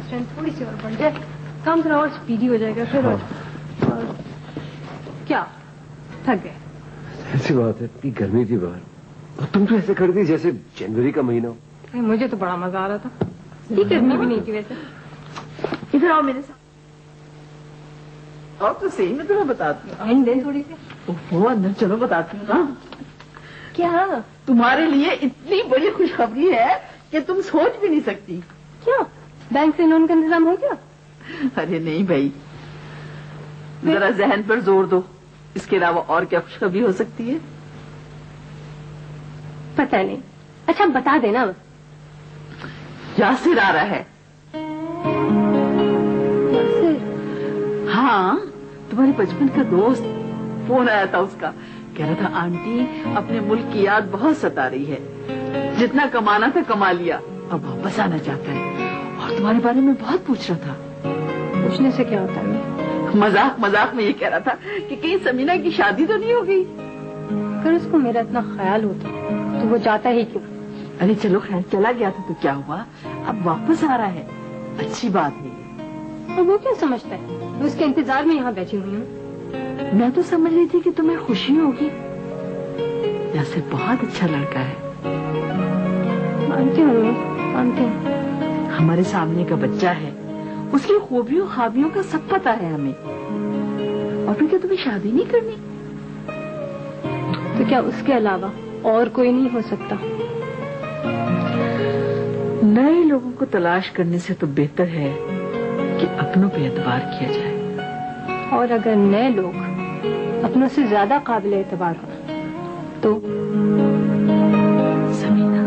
Strength थोड़ी सी और बढ़ जाए, काम थोड़ा और स्पीडी हो जाएगा फिर। और क्या थक गए? ऐसी बात है, इतनी गर्मी थी बाहर और तुम तो ऐसे कर दी जैसे जनवरी का महीना हो। मुझे तो बड़ा मजा आ रहा था, इतनी गर्मी भी नहीं थी वैसे। इधर आओ मेरे साथ। और तो सही में तुम्हें बताती हूँ। दे थोड़ी सी। ओहो अंदर चलो बताती हूँ ना। क्या? तुम्हारे लिए इतनी बड़ी खुशखबरी है कि तुम सोच भी नहीं सकती। क्या बैंक से लोन का इंतजाम हो गया? अरे नहीं भाई, जरा जहन पर जोर दो, इसके अलावा और क्या खुशखबरी हो सकती है? पता नहीं। अच्छा बता देना। यासिर आ रहा है। यासिर? हाँ, तुम्हारे बचपन का दोस्त। फोन आया था उसका, कह रहा था आंटी अपने मुल्क की याद बहुत सता रही है, जितना कमाना था कमा लिया, अब वापस आना चाहता है और तुम्हारे बारे में बहुत पूछ रहा था। पूछने से क्या होता है? मजाक मजाक में ये कह रहा था कि कहीं समीना की शादी तो नहीं हो गई। अगर उसको मेरा इतना ख्याल होता तो वो जाता ही क्यों? अरे चलो खैर, चला गया था तो क्या हुआ, अब वापस आ रहा है, अच्छी बात है। और वो क्या समझता है, मैं उसके इंतजार में यहाँ बैठी हुई हूँ। मैं तो समझ रही थी कि तुम्हें खुशी होगी, जैसे बहुत अच्छा लड़का है। मानती हूँ, मानती हूँ। हमारे सामने का बच्चा है, उसकी खूबियों खाबियों का सब पता है हमें। और फिर क्या तुम्हें शादी नहीं करनी? तो क्या उसके अलावा और कोई नहीं हो सकता? नए लोगों को तलाश करने से तो बेहतर है कि अपनों पे एतबार किया जाए। और अगर नए लोग अपनों से ज्यादा काबिल एतबार हो तो? समीना,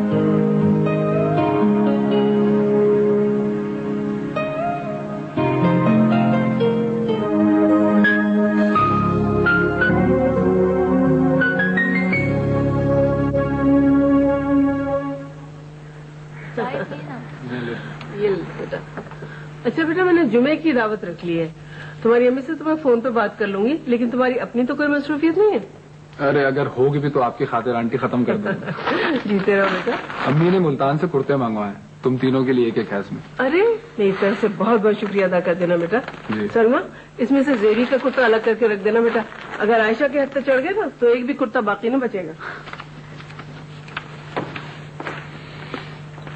अच्छा बेटा, मैंने जुमे की दावत रख ली है। तुम्हारी अम्मी से तो मैं फोन पे बात कर लूंगी, लेकिन तुम्हारी अपनी तो कोई मसरूफियत नहीं है। अरे अगर होगी भी तो आपकी खातिर आंटी खत्म कर दूंगा। जीते रहो बेटा। अम्मी ने मुल्तान से कुर्ते मंगवाए, तुम तीनों के लिए एक हैस में। अरे मेरी तरफ से बहुत बहुत शुक्रिया अदा कर देना बेटा। जी। सलमा, इसमें से जेरी का कुर्ता अलग करके रख देना बेटा, अगर आयशा के हत्थे चढ़ गए ना तो एक भी कुर्ता बाकी नहीं बचेगा।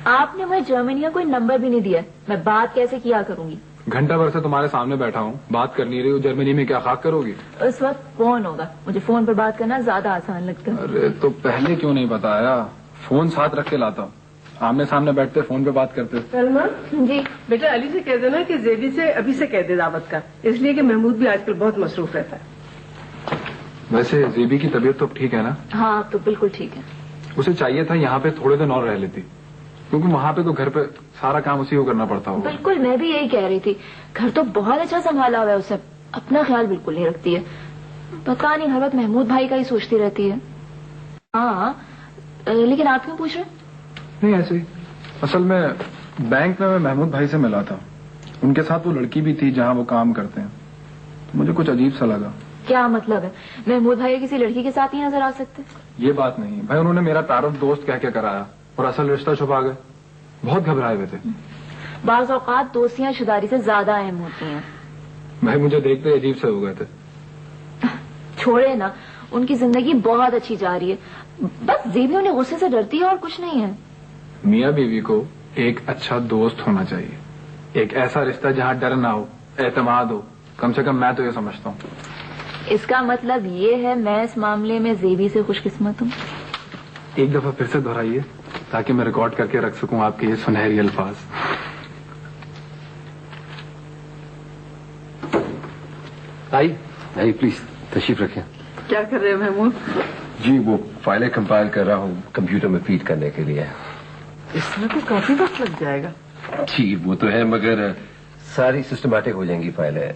आपने मुझे जर्मनी का कोई नंबर भी नहीं दिया, मैं बात कैसे किया करूंगी? घंटा भर से तुम्हारे सामने बैठा हूँ, बात कर नहीं रही हो, जर्मनी में क्या खाक करोगी? उस वक्त फोन होगा, मुझे फोन पर बात करना ज्यादा आसान लगता है। अरे तो पहले क्यों नहीं बताया? फोन साथ रख के लाता हूँ, आमने सामने बैठते फोन पे बात करते। सलमा जी बेटा, अली से कह देना कि जेबी से अभी से कह दे दावत का, इसलिए कि महमूद भी आजकल बहुत मसरूफ रहता है। वैसे जेबी की तबीयत तो ठीक है ना? हाँ तो बिल्कुल ठीक है। उसे चाहिए था यहाँ पे थोड़े दिन और रह लेती, क्योंकि वहाँ पे तो घर पे सारा काम उसी को करना पड़ता होगा। बिल्कुल, मैं भी यही कह रही थी, घर तो बहुत अच्छा संभाला हुआ है उसे, अपना ख्याल बिल्कुल नहीं रखती है, पता नहीं हर वक्त महमूद भाई का ही सोचती रहती है। हाँ लेकिन आप क्यों पूछ रहे? नहीं ऐसे ही, असल में बैंक में मैं महमूद भाई से मिला था, उनके साथ वो लड़की भी थी जहाँ वो काम करते हैं, तो मुझे कुछ अजीब सा लगा। क्या मतलब है, महमूद भाई किसी लड़की के साथ ही नजर आ सकते? ये बात नहीं भाई, उन्होंने मेरा तारुफ दोस्त कह के कराया और असल रिश्ता छुपा गए, बहुत घबराए हुए थे। बाज़ औक़ात दोस्तियां शुदारी से ज्यादा अहम होती हैं। भाई मुझे देखते अजीब से हो गए थे। छोड़े ना, उनकी जिंदगी बहुत अच्छी जा रही है, बस जेबी उन्हें गुस्से से डरती है और कुछ नहीं है। मियाँ बीवी को एक अच्छा दोस्त होना चाहिए, एक ऐसा रिश्ता जहाँ डर ना हो, एतमाद हो, कम से कम मैं तो ये समझता हूँ। इसका मतलब ये है मैं इस मामले में जेबी से खुशकिस्मत हूँ। एक दफा फिर से दोहराइए ताकि मैं रिकॉर्ड करके रख सकूं आपके ये सुनहरी अल्फाज। आई प्लीज तशरीफ रखें। क्या कर रहे हो महमूद? जी वो फाइलें कंपाइल कर रहा हूँ कंप्यूटर में फीड करने के लिए। इसमें तो काफी वक्त लग जाएगा। जी वो तो है, मगर सारी सिस्टमैटिक हो जाएंगी फाइलें।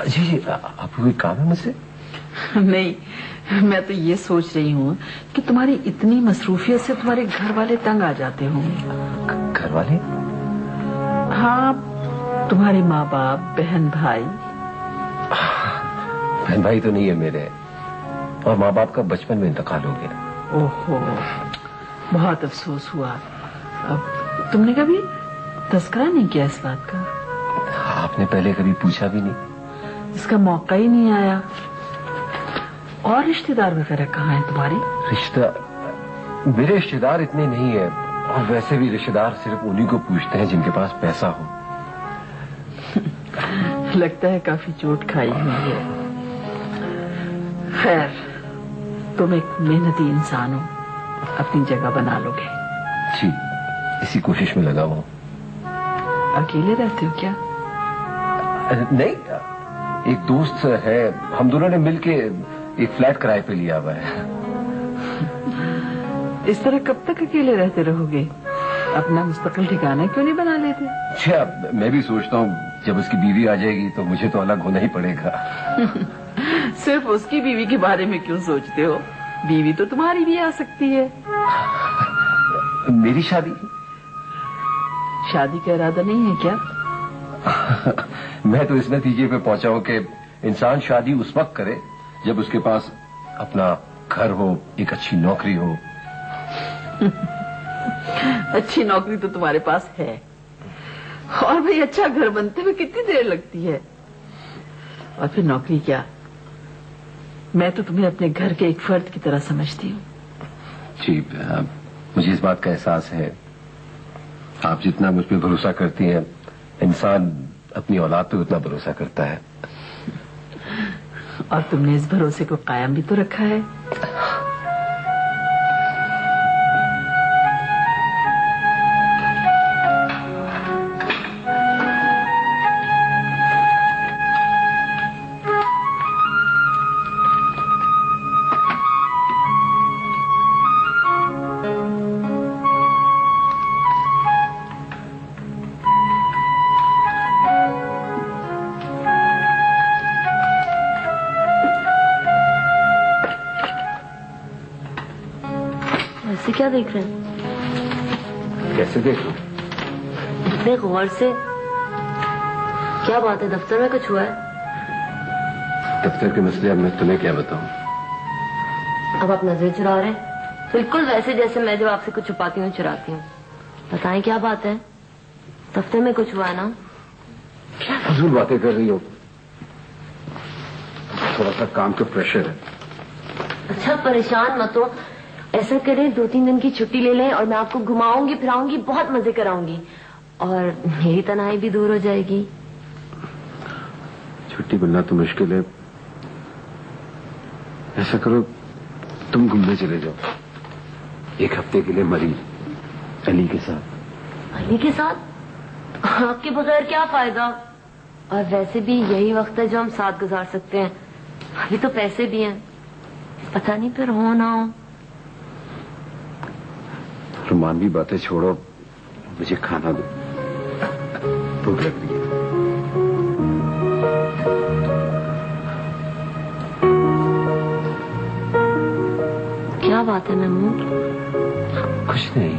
जी जी, आपको कोई काम है मुझसे? नहीं, मैं तो ये सोच रही हूँ कि तुम्हारी इतनी मसरूफियत से तुम्हारे घर वाले तंग आ जाते होंगे। घर वाले? हाँ, तुम्हारे माँ बाप, बहन भाई। बहन भाई तो नहीं है मेरे, और माँ बाप का बचपन में इंतकाल हो गया। ओहो, बहुत अफसोस हुआ। अब तुमने कभी तस्करा नहीं किया इस बात का? आपने पहले कभी पूछा भी नहीं। इसका मौका ही नहीं आया। और रिश्तेदार वगैरह कहाँ हैं तुम्हारे? मेरे रिश्तेदार इतने नहीं है, और वैसे भी रिश्तेदार सिर्फ उन्हीं को पूछते हैं जिनके पास पैसा हो। लगता है काफी चोट खाई हुई है। खैर, तुम एक मेहनती इंसान हो, अपनी जगह बना लोगे। जी, इसी कोशिश में लगा हूँ। अकेले रहते हो क्या? नहीं, एक दोस्त है, हम दोनों ने मिलके एक फ्लैट किराए पे लिया हुआ है। इस तरह कब तक अकेले रहते रहोगे? अपना मुस्तकिल ठिकाना क्यों नहीं बना लेते? अच्छा, मैं भी सोचता हूँ जब उसकी बीवी आ जाएगी तो मुझे तो अलग होना ही पड़ेगा। सिर्फ उसकी बीवी के बारे में क्यों सोचते हो? बीवी तो तुम्हारी भी आ सकती है। मेरी शादी? शादी का इरादा नहीं है क्या? मैं तो इस नतीजे पे पहुंचा हूं कि इंसान शादी उस वक्त करे जब उसके पास अपना घर हो, एक अच्छी नौकरी हो। अच्छी नौकरी तो तुम्हारे पास है, और भाई अच्छा घर बनते हुए कितनी देर लगती है? और फिर नौकरी क्या, मैं तो तुम्हें अपने घर के एक फर्द की तरह समझती हूँ। जी, मुझे इस बात का एहसास है। आप जितना मुझ पर भरोसा करती हैं, इंसान अपनी औलाद पे उतना भरोसा करता है। और तुमने इस भरोसे को कायम भी तो रखा है। ऐसे क्या देख रहे हैं? कैसे देख लूं? इतने गौर से। क्या बात है, दफ्तर में कुछ हुआ है? दफ्तर के मसले अब मैं तुम्हें क्या बताऊं? अब आप नजर चुरा रहे हैं, बिल्कुल वैसे जैसे मैं जब आपसे कुछ छुपाती हूँ चुराती हूँ। बताएं क्या बात है? दफ्तर में कुछ हुआ है ना? क्या फजूल बातें कर रही हो? थोड़ा सा काम का प्रेशर है। अच्छा, परेशान मत हो। ऐसा करें, 2-3 दिन की छुट्टी ले लें और मैं आपको घुमाऊंगी फिराऊंगी, बहुत मजे कराऊंगी, और मेरी तनाई भी दूर हो जाएगी। छुट्टी मिलना तो मुश्किल है। ऐसा करो, तुम घूमने चले जाओ 1 हफ्ते के लिए मरी, अली के साथ। अली के साथ? आपके बगैर क्या फायदा? और वैसे भी यही वक्त है जो हम साथ गुजार सकते हैं। अभी तो पैसे भी हैं, पता नहीं फिर हो ना हो। रोमानवी बातें छोड़ो, मुझे खाना दो, भूख लग रही है। क्या बात है महमूद? कुछ नहीं।